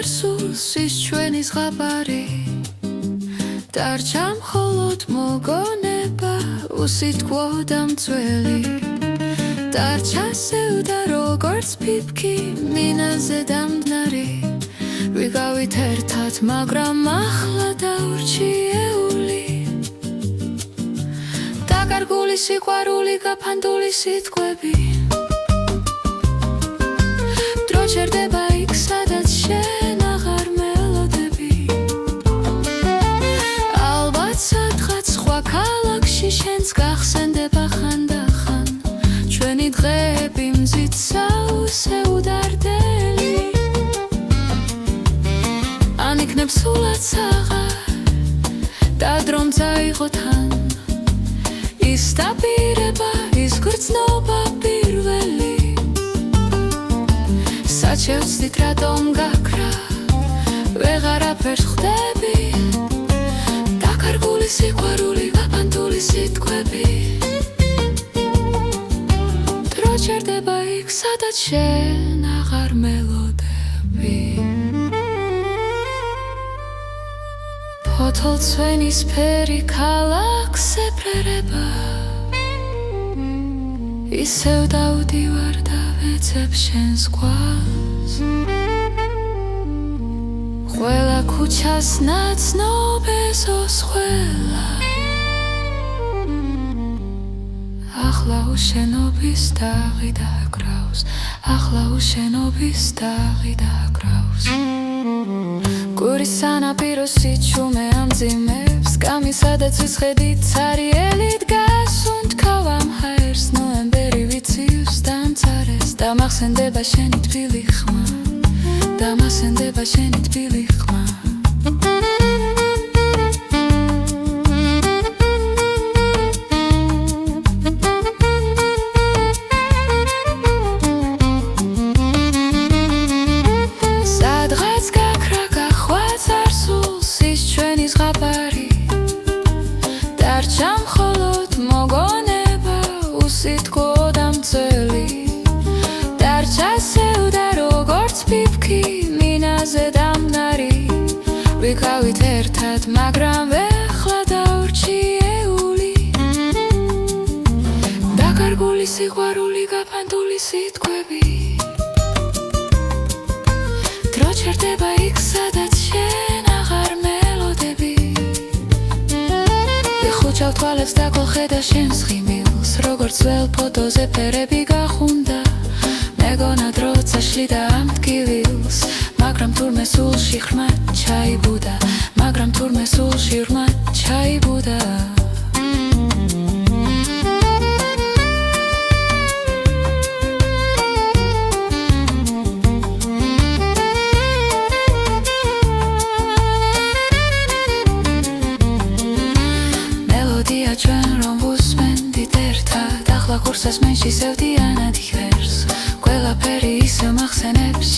წარსულს ის ჩვენი ზღაპარი დარჩა მხოლოდ მოგონება უსიტყვო და მწველი დარჩა სევდა როგორც ფიფქი მინაზე დამდნარი ვიყავით ერთად მაგრამ ახლა დაურჩიეული დაკარგული სიყვარული გაფანტული სიტყვები დრო ჩერდება იქ სადაც შენ აღარ მელოდები ალბათ სადღაც სხვა ქალაქში შენს გახსენდება ხანდახან ჩვენი დღეები მზით საუსე უდარდელი ან იქნებ სულაც აღარ და დრომ წაიღო თან ის დაპირება ის გრძნობა პირველი საჩევცდით რატომ გაქრა ვეღარაფერს ხვდები დაკარგული სიყვარული გაფანტული სიტყვები დრო ჩერდება იქ სადაც შენ აღარ მელოდები ფოთოლცვენისფერი ქალაქს ეფრერება ისევ დავდივარ და ვეცებ შენს ყვავს ყველა ქუჩას ნაცნობ-ეზოს ყველა ახლა უშენობის დაღი დაკრავს ახლა უშენობის დაღი დაკრავს გურის სანაპიროს სიჩუმე ამძიმებს კამი სადაც ვისხედი ცარიელი დგას უნთქავ ამ ჰაერს ნოემბერი ვიცივს დამცარეს დამახსენდება შენი თბილი ხმა დამახსენდება შენი თბილი ხმა დარჩა მხოლოდ მოგონება უსიტყვო და მწველი დარჩა სევდა როგორც ფიფქი მინაზე დამნარი ვიყავით ერთად მაგრამ ეხლა დაურჩიეული დაკარგული სიყვარული გაფანტული სიტყვები დრო ჩერდება იქ სადაც შენ აღარ მელოდები ხუჩავ თვალებს და კოლხედა შენს ღიმილს როგორც ველს ფოტოზე ფერები გახუნდა მეგონა დრო წაშლიდა ამ ტკივილს მაგრამ თურმე სულში ღრმად ჩაიბუდა მაგრამ თურმე სულში ღრმად ჩაიბუდა ჩვენ რომ ვუსმენდით ერთად ახლა ხურსას მენში სევდიანად იხერს ყველაფერი ისევ მახსენებს